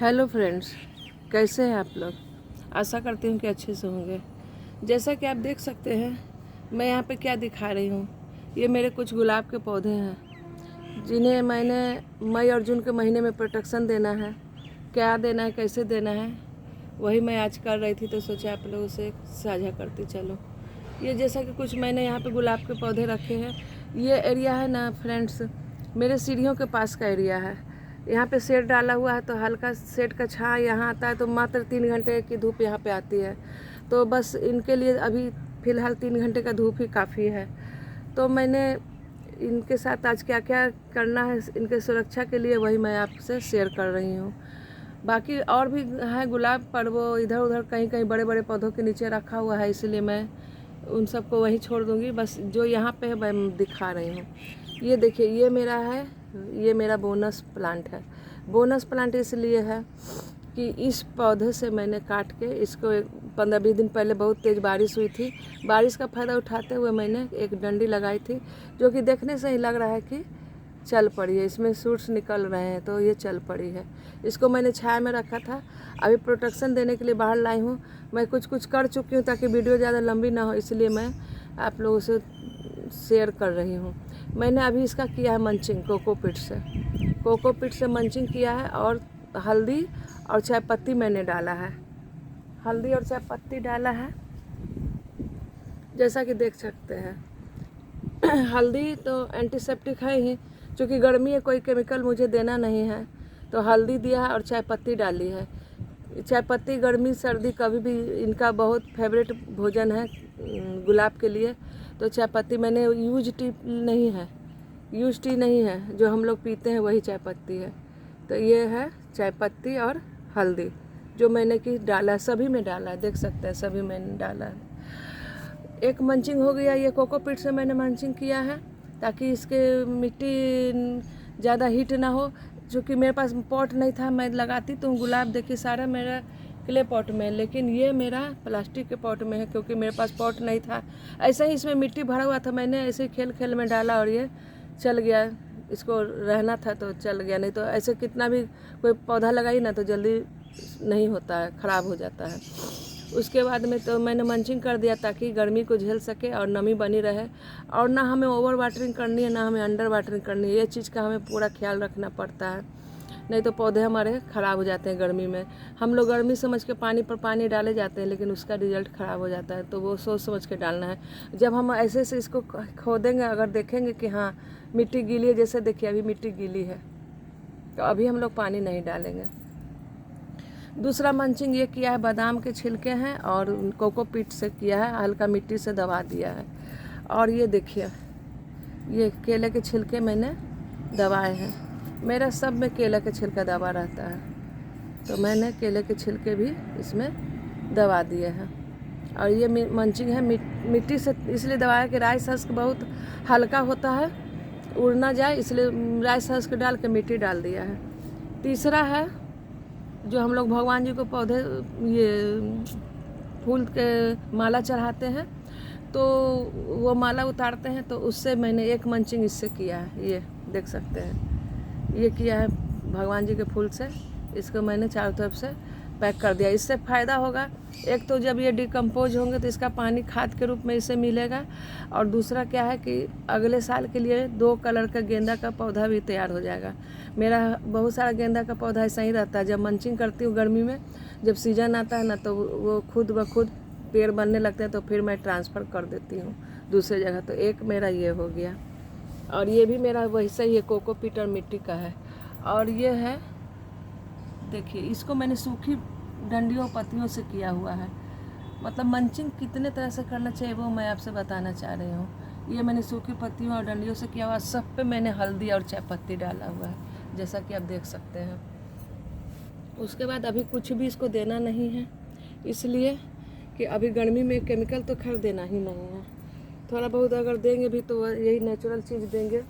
Hello friends, कैसे हैं आप लोग। आशा करती हूँ कि अच्छे से होंगे। जैसा कि आप देख सकते हैं, मैं यहाँ पे क्या दिखा रही हूँ। ये मेरे कुछ गुलाब के पौधे हैं जिन्हें मैंने मई और जून के महीने में प्रोटेक्शन देना है। क्या देना है, कैसे देना है, वही मैं आज कर रही थी, तो सोचा आप लोगों से साझा करती चलो। ये जैसा कि कुछ मैंने यहाँ पे गुलाब के पौधे रखे हैं। ये एरिया है ना फ्रेंड्स, मेरे सीढ़ियों के पास का एरिया है। यहाँ पे शेड डाला हुआ है, तो हल्का शेड का छाँ यहाँ आता है, तो मात्र 3 घंटे की धूप यहाँ पे आती है। तो बस इनके लिए अभी फ़िलहाल 3 घंटे का धूप ही काफ़ी है। तो मैंने इनके साथ आज क्या क्या करना है इनके सुरक्षा के लिए, वही मैं आपसे शेयर कर रही हूँ। बाकी और भी है गुलाब, पर वो इधर उधर कहीं कहीं बड़े बड़े पौधों के नीचे रखा हुआ है, इसलिए मैं उन सबको वहीं छोड़ दूँगी। बस जो यहाँ पे है मैं दिखा रही हूँ। ये देखिए, ये मेरा है, ये मेरा बोनस प्लांट है। बोनस प्लांट इसलिए है कि इस पौधे से मैंने काट के इसको 15-20 दिन पहले बहुत तेज़ बारिश हुई थी। बारिश का फ़ायदा उठाते हुए मैंने एक डंडी लगाई थी, जो कि देखने से ही लग रहा है कि चल पड़ी है। इसमें सूट्स निकल रहे हैं, तो ये चल पड़ी है। इसको मैंने छाया में रखा था, अभी प्रोटेक्शन देने के लिए बाहर लाई हूँ। मैं कुछ कुछ कर चुकी हूँ ताकि वीडियो ज़्यादा लंबी ना हो, इसलिए मैं आप लोगों से शेयर कर रही हूँ। मैंने अभी इसका किया है मंचिंग कोकोपीट से मंचिंग किया है, और हल्दी और चाय पत्ती मैंने डाला है। हल्दी और चाय पत्ती डाला है, जैसा कि देख सकते हैं। हल्दी तो एंटीसेप्टिक है ही, क्योंकि गर्मी है, कोई केमिकल मुझे देना नहीं है, तो हल्दी दिया है और चाय पत्ती डाली है। चाय पत्ती गर्मी सर्दी कभी भी इनका बहुत फेवरेट भोजन है गुलाब के लिए। तो चाय पत्ती मैंने यूज टी नहीं है, जो हम लोग पीते हैं वही चाय पत्ती है। तो ये है चाय पत्ती और हल्दी जो मैंने कि डाला, सभी में डाला है, देख सकते हैं सभी मैंने डाला है। एक मंचिंग हो गया, ये कोकोपीट से मैंने मंचिंग किया है ताकि इसके मिट्टी ज़्यादा हीट ना हो। चूँकि मेरे पास पॉट नहीं था, मैं लगाती तो गुलाब देखिए सारा मेरा क्ले पॉट में, लेकिन ये मेरा प्लास्टिक के पॉट में है क्योंकि मेरे पास पॉट नहीं था। ऐसे ही इसमें मिट्टी भरा हुआ था, मैंने ऐसे खेल खेल में डाला और ये चल गया। इसको रहना था तो चल गया, नहीं तो ऐसे कितना भी कोई पौधा लगाई ना तो जल्दी नहीं होता है, ख़राब हो जाता है। उसके बाद में तो मैंने मंचिंग कर दिया ताकि गर्मी को झेल सके और नमी बनी रहे, और ना हमें ओवर वाटरिंग करनी है ना हमें अंडर वाटरिंग करनी है। ये चीज़ का हमें पूरा ख्याल रखना पड़ता है, नहीं तो पौधे हमारे ख़राब हो जाते हैं गर्मी में। हम लोग गर्मी समझ के पानी पर पानी डाले जाते हैं, लेकिन उसका रिजल्ट ख़राब हो जाता है। तो वो सोच समझ के डालना है। जब हम ऐसे से इसको खोदेंगे, अगर देखेंगे कि हाँ मिट्टी गीली है, जैसे देखिए अभी मिट्टी गीली है, तो अभी हम लोग पानी नहीं डालेंगे। दूसरा मंचिंग ये किया है, बादाम के छिलके हैं और कोकोपीट से किया है, हल्का मिट्टी से दबा दिया है। और ये देखिए, ये केले के छिलके मैंने दबाए हैं। मेरा सब में केले के छिलका दबा रहता है, तो मैंने केले के छिलके भी इसमें दबा दिए हैं। और ये मंचिंग है मिट्टी से इसलिए दबाया कि राइस हस्क बहुत हल्का होता है, उड़ ना जाए, इसलिए राइस हस्क डाल के मिट्टी डाल दिया है। तीसरा है, जो हम लोग भगवान जी को पौधे ये फूल के माला चढ़ाते हैं, तो वो माला उतारते हैं, तो उससे मैंने एक मंचिंग इससे किया है। ये देख सकते हैं, ये किया है भगवान जी के फूल से। इसको मैंने चारों तरफ से पैक कर दिया। इससे फ़ायदा होगा, एक तो जब ये डिकम्पोज होंगे तो इसका पानी खाद के रूप में इसे मिलेगा, और दूसरा क्या है कि अगले साल के लिए 2 कलर का गेंदा का पौधा भी तैयार हो जाएगा। मेरा बहुत सारा गेंदा का पौधा ऐसा ही रहता है। जब मंचिंग करती हूँ गर्मी में, जब सीजन आता है ना, तो वो खुद ब खुद पेड़ बनने लगते हैं, तो फिर मैं ट्रांसफ़र कर देती हूँ दूसरे जगह। तो एक मेरा ये हो गया, और ये भी मेरा वैसा ही है, कोकोपीट और मिट्टी का है। और ये है, देखिए इसको मैंने सूखी डंडियों पत्तियों से किया हुआ है। मतलब मंचिंग कितने तरह से करना चाहिए वो मैं आपसे बताना चाह रही हूँ। ये मैंने सूखी पत्तियों और डंडियों से किया हुआ, सब पे मैंने हल्दी और चाय पत्ती डाला हुआ है, जैसा कि आप देख सकते हैं। उसके बाद अभी कुछ भी इसको देना नहीं है, इसलिए कि अभी गर्मी में केमिकल तो खैर देना ही नहीं है। थोड़ा बहुत अगर देंगे भी तो यही नेचुरल चीज़ देंगे,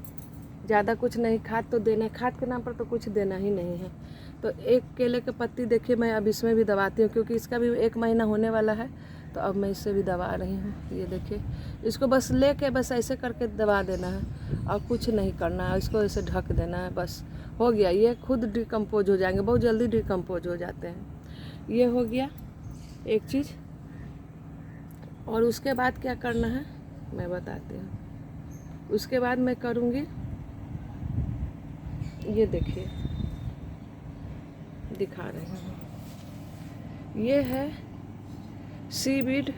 ज़्यादा कुछ नहीं। खाद तो देना है, खाद के नाम पर तो कुछ देना ही नहीं है। तो एक केले के पत्ती देखिए मैं अब इसमें भी दबाती हूँ, क्योंकि इसका भी 1 महीना होने वाला है, तो अब मैं इससे भी दबा रही हूँ। ये देखिए, इसको बस लेके बस ऐसे करके दबा देना है और कुछ नहीं करना है, इसको ऐसे ढक देना है, बस हो गया, ये खुद डिकम्पोज हो जाएंगे, बहुत जल्दी डिकम्पोज हो जाते हैं। ये हो गया एक चीज़। और उसके बाद क्या करना है मैं बताती हूँ। उसके बाद मैं करूँगी, ये देखिए दिखा रहे हैं, ये है सीवीड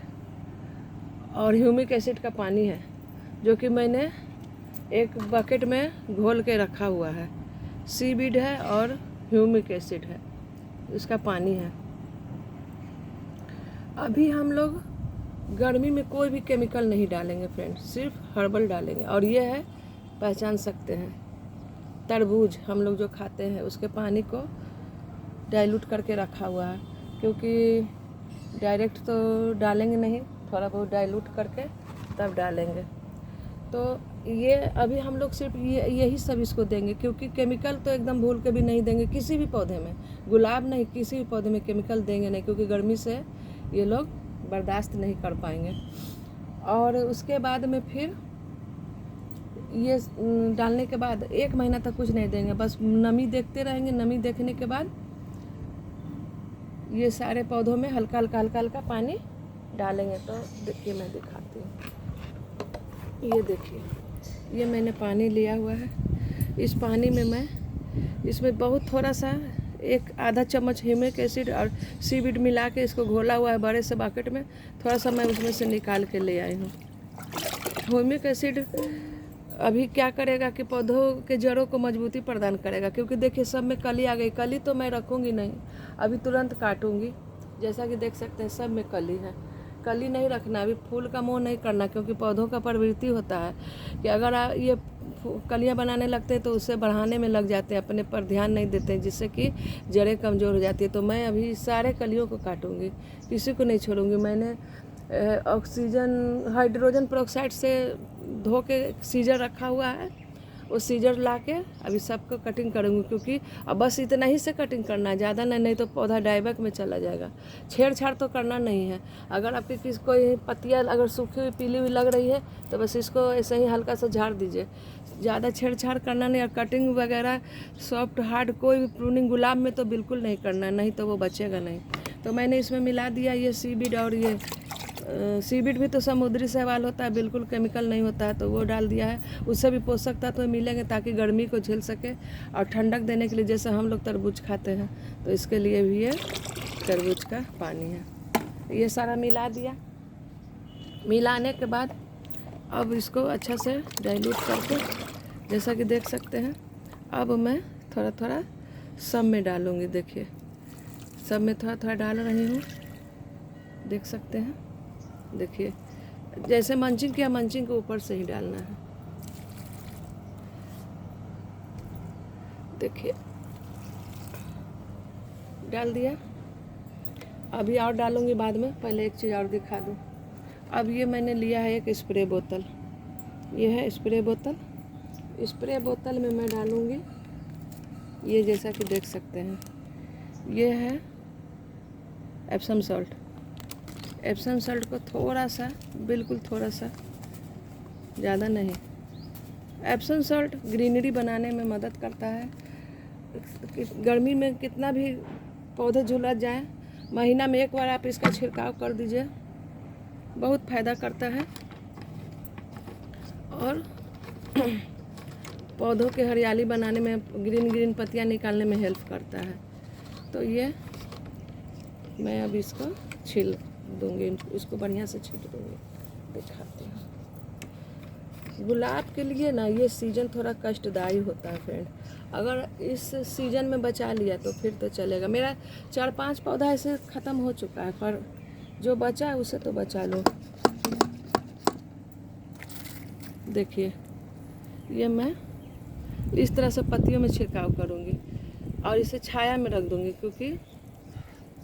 और ह्यूमिक एसिड का पानी है, जो कि मैंने एक बकेट में घोल के रखा हुआ है। सीवीड है और ह्यूमिक एसिड है, इसका पानी है। अभी हम लोग गर्मी में कोई भी केमिकल नहीं डालेंगे फ्रेंड्स, सिर्फ हर्बल डालेंगे। और ये है, पहचान सकते हैं, तरबूज हम लोग जो खाते हैं उसके पानी को डाइल्यूट करके रखा हुआ है, क्योंकि डायरेक्ट तो डालेंगे नहीं, थोड़ा बहुत डाइल्यूट करके तब डालेंगे। तो ये अभी हम लोग सिर्फ यही सब इसको देंगे, क्योंकि केमिकल तो एकदम भूल के भी नहीं देंगे किसी भी पौधे में, गुलाब नहीं, किसी भी पौधे में केमिकल देंगे नहीं, क्योंकि गर्मी से ये लोग बर्दाश्त नहीं कर पाएंगे। और उसके बाद में फिर ये डालने के बाद 1 महीना तक कुछ नहीं देंगे, बस नमी देखते रहेंगे। नमी देखने के बाद ये सारे पौधों में हल्का हल्का हल्का हल्का पानी डालेंगे। तो देखिए मैं दिखाती हूँ, ये देखिए, ये मैंने पानी लिया हुआ है। इस पानी में मैं इसमें बहुत थोड़ा सा एक आधा चम्मच ह्यूमिक एसिड और सीवीड मिला के इसको घोला हुआ है बड़े से बकेट में। थोड़ा सा मैं उसमें से निकाल के ले आई हूँ। ह्यूमिक एसिड अभी क्या करेगा कि पौधों के जड़ों को मजबूती प्रदान करेगा, क्योंकि देखिए सब में कली आ गई। कली तो मैं रखूँगी नहीं, अभी तुरंत काटूँगी। जैसा कि देख सकते हैं सब में कली है। कली नहीं रखना, अभी फूल का मोह नहीं करना, क्योंकि पौधों का प्रवृत्ति होता है कि अगर ये कलियां बनाने लगते हैं तो उसे बढ़ाने में लग जाते हैं, अपने पर ध्यान नहीं देते हैं, जिससे कि जड़ें कमज़ोर हो जाती है। तो मैं अभी सारे कलियों को काटूंगी, किसी को नहीं छोड़ूंगी। मैंने ऑक्सीजन हाइड्रोजन पेरोक्साइड से धो के सीजर रखा हुआ है, वो सीजर ला के अभी सबको कटिंग करूँगी, क्योंकि अब बस इतना ही से कटिंग करना है, ज़्यादा नहीं तो पौधा डाइबैक में चला जाएगा। छेड़छाड़ तो करना नहीं है। अगर आपकी किसी कोई पत्तियाँ अगर सूखी हुई पीली हुई लग रही है तो बस इसको ऐसे ही हल्का सा झाड़ दीजिए, ज़्यादा छेड़छाड़ करना नहीं। और कटिंग वगैरह सॉफ्ट हार्ड कोई भी प्रूनिंग गुलाब में तो बिल्कुल नहीं करना, नहीं तो वो बचेगा नहीं। तो मैंने इसमें मिला दिया ये सीवीड, और ये सीवीड भी तो समुद्री शैवाल होता है, बिल्कुल केमिकल नहीं होता है, तो वो डाल दिया है। उससे भी पोषक तत्व तो मिलेंगे ताकि गर्मी को झेल सके और ठंडक देने के लिए, जैसे हम लोग तरबूज खाते हैं तो इसके लिए भी ये तरबूज का पानी है। ये सारा मिला दिया। मिलाने के बाद अब इसको अच्छा से डाइल्यूट करके, जैसा कि देख सकते हैं, अब मैं थोड़ा थोड़ा सब में डालूँगी। देखिए सब में थोड़ा थोड़ा डाल रही हूँ, देख सकते हैं। देखिए जैसे मंचिंग किया, मंचिंग के ऊपर से ही डालना है। देखिए डाल दिया। अभी और डालूंगी बाद में, पहले एक चीज़ और दिखा दूँ। अब ये मैंने लिया है एक स्प्रे बोतल, ये है स्प्रे बोतल। स्प्रे बोतल में मैं डालूंगी ये, जैसा कि देख सकते हैं, ये है एप्सम सॉल्ट। एप्सम सॉल्ट को थोड़ा सा, बिल्कुल थोड़ा सा, ज़्यादा नहीं। एप्सम सॉल्ट ग्रीनरी बनाने में मदद करता है। गर्मी में कितना भी पौधे झुलस जाए, महीना में 1 बार आप इसका छिड़काव कर दीजिए, बहुत फ़ायदा करता है और पौधों के हरियाली बनाने में, ग्रीन पत्तियां निकालने में हेल्प करता है। तो ये मैं अब इसको छील दूंगी, इसको बढ़िया से छील दूंगी, दिखाती हूँ। गुलाब के लिए ना ये सीज़न थोड़ा कष्टदायी होता है फ्रेंड। अगर इस सीज़न में बचा लिया तो फिर तो चलेगा। मेरा 4-5 पौधा ऐसे ख़त्म हो चुका है, पर जो बचा है उसे तो बचा लो। देखिए ये मैं इस तरह से पत्तियों में छिड़काव करूँगी और इसे छाया में रख दूँगी, क्योंकि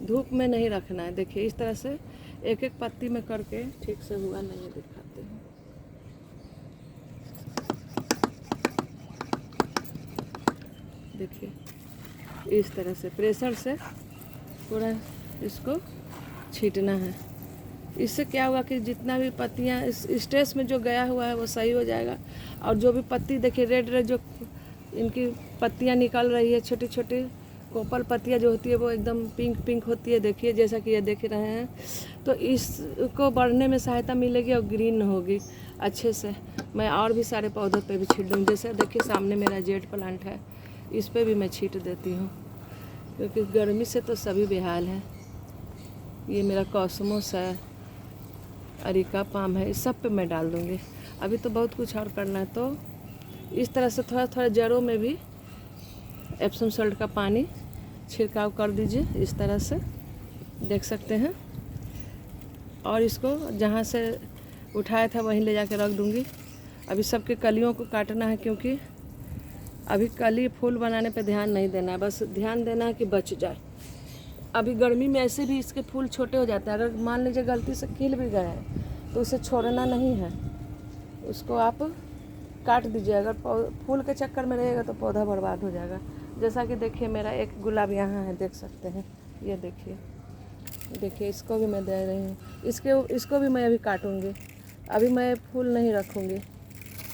धूप में नहीं रखना है। देखिए इस तरह से एक एक पत्ती में करके, ठीक से हुआ नहीं दिखाते हैं। देखिए इस तरह से प्रेशर से पूरा इसको छींटना है। इससे क्या होगा कि जितना भी पत्तियां इस स्टेज में जो गया हुआ है वो सही हो जाएगा। और जो भी पत्ती देखिए रेड रेड जो इनकी पत्तियां निकल रही है, छोटी छोटी कोपल पत्तियां जो होती है वो एकदम पिंक पिंक होती है, देखिए जैसा कि ये देख रहे हैं। तो इसको बढ़ने में सहायता मिलेगी और ग्रीन होगी अच्छे से। मैं और भी सारे पौधों पे भी छीट दूँगी। जैसे देखिए सामने मेरा जेड प्लांट है, इस पे भी मैं छीट देती हूँ, क्योंकि गर्मी से तो सभी बेहाल हैं। ये मेरा कॉस्मोस है, अरिका पाम है, इस सब पे मैं डाल दूँगी। अभी तो बहुत कुछ और करना है, तो इस तरह से थोड़ा थोड़ा जड़ों में भी एप्सम सॉल्ट का पानी छिड़काव कर दीजिए, इस तरह से देख सकते हैं। और इसको जहाँ से उठाया था वहीं ले जाके रख दूँगी। अभी सबके कलियों को काटना है, क्योंकि अभी कली फूल बनाने पे ध्यान नहीं देना है, बस ध्यान देना है कि बच जाए। अभी गर्मी में ऐसे भी इसके फूल छोटे हो जाते हैं। अगर मान लीजिए गलती से खिल भी गए हैं तो उसे छोड़ना नहीं है, उसको आप काट दीजिए। अगर फूल के चक्कर में रहेगा तो पौधा बर्बाद हो जाएगा। जैसा कि देखिए मेरा एक गुलाब यहाँ है, देख सकते हैं, ये देखिए इसको भी मैं दे रही हूँ। इसको भी मैं अभी काटूँगी। अभी मैं फूल नहीं रखूँगी,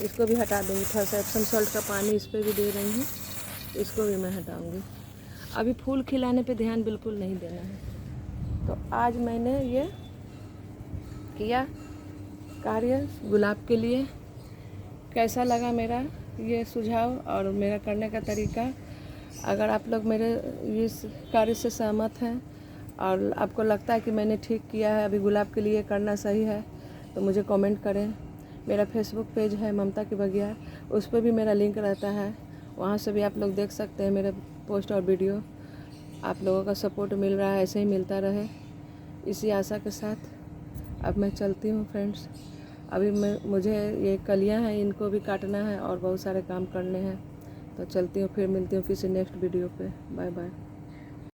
इसको भी हटा दूँगी। थोड़ा सा एप्सम सॉल्ट का पानी इस पर भी दे रही हूँ, इसको भी मैं हटाऊँगी। अभी फूल खिलाने पे ध्यान बिल्कुल नहीं देना है। तो आज मैंने ये किया कार्य गुलाब के लिए। कैसा लगा मेरा ये सुझाव और मेरा करने का तरीका? अगर आप लोग मेरे इस कार्य से सहमत हैं और आपको लगता है कि मैंने ठीक किया है, अभी गुलाब के लिए करना सही है, तो मुझे कमेंट करें। मेरा फेसबुक पेज है ममता की बगिया, उस पर भी मेरा लिंक रहता है, वहाँ से भी आप लोग देख सकते हैं मेरे पोस्ट और वीडियो। आप लोगों का सपोर्ट मिल रहा है, ऐसे ही मिलता रहे, इसी आशा के साथ अब मैं चलती हूँ फ्रेंड्स। अभी मुझे ये कलियाँ हैं, इनको भी काटना है और बहुत सारे काम करने हैं, तो चलती हूँ। फिर मिलती हूँ किसी नेक्स्ट वीडियो पे। Bye bye.